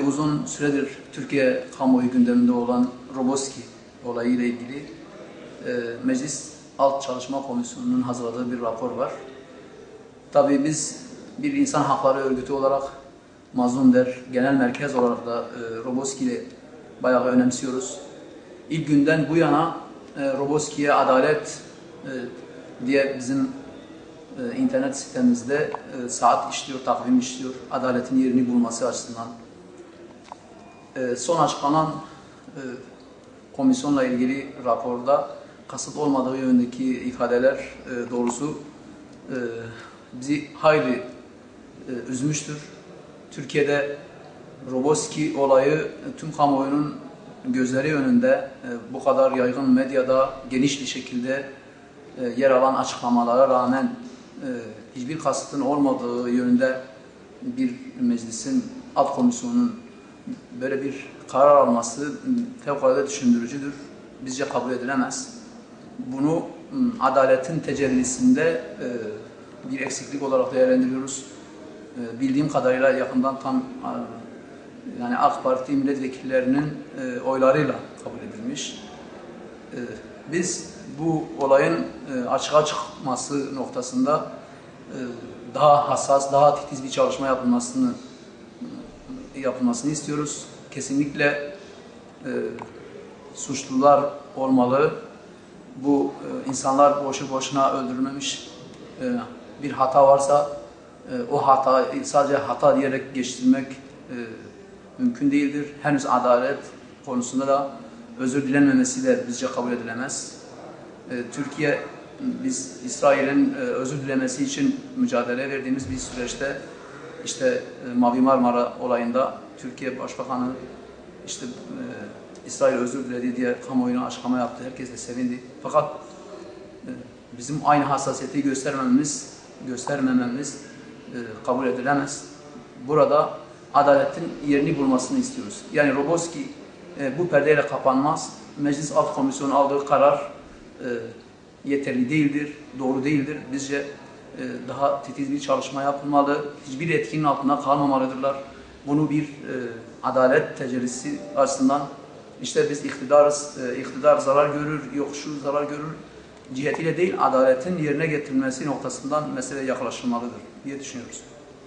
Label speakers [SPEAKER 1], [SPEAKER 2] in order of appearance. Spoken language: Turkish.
[SPEAKER 1] Uzun süredir Türkiye kamuoyu gündeminde olan Roboski olayıyla ilgili Meclis Alt Çalışma Komisyonu'nun hazırladığı bir rapor var. Tabii biz bir insan hakları örgütü olarak Mazlum Der Genel Merkez olarak da Roboski'yi bayağı önemsiyoruz. İlk günden bu yana Roboski'ye adalet diye bizim internet sitemizde saat işliyor, takvim işliyor, adaletin yerini bulması açısından. Son açıklanan komisyonla ilgili raporda kasıt olmadığı yönündeki ifadeler doğrusu bizi hayli üzmüştür. Türkiye'de Roboski olayı tüm kamuoyunun gözleri önünde bu kadar yaygın medyada geniş bir şekilde yer alan açıklamalara rağmen hiçbir kasıtın olmadığı yönünde bir meclisin alt komisyonunun böyle bir karar alması fevkalade düşündürücüdür. Bizce kabul edilemez. Bunu adaletin tecellisinde bir eksiklik olarak değerlendiriyoruz. Bildiğim kadarıyla yakından yani AK Parti milletvekillerinin oylarıyla kabul edilmiş. Biz bu olayın açığa çıkması noktasında daha hassas, daha titiz bir çalışma yapılmasını istiyoruz. Kesinlikle suçlular olmalı. Bu insanlar boşu boşuna öldürülmemiş. Bir hata varsa o hatayı sadece hata diyerek geçirmek mümkün değildir. Henüz adalet konusunda da özür dilenmemesi de bizce kabul edilemez. Türkiye, biz İsrail'in özür dilemesi için mücadele verdiğimiz bir süreçte işte Mavi Marmara olayında Türkiye Başbakanı işte İsrail özür diledi diye kamuoyuna açıklama yaptı. Herkes de sevindi. Fakat bizim aynı hassasiyeti göstermememiz kabul edilemez. Burada adaletin yerini bulmasını istiyoruz. Yani Roboski bu perdeyle kapanmaz. Meclis Alt Komisyonu aldığı karar yeterli değildir, doğru değildir. Bizce daha titiz bir çalışma yapılmalı. Hiçbir etkinin altında kalmamalıdırlar. Bunu bir adalet tecellisi açısından işte biz iktidarız, iktidar zarar görür, yok şu zarar görür cihetiyle değil, adaletin yerine getirilmesi noktasından mesele yaklaşılmalıdır diye düşünüyoruz.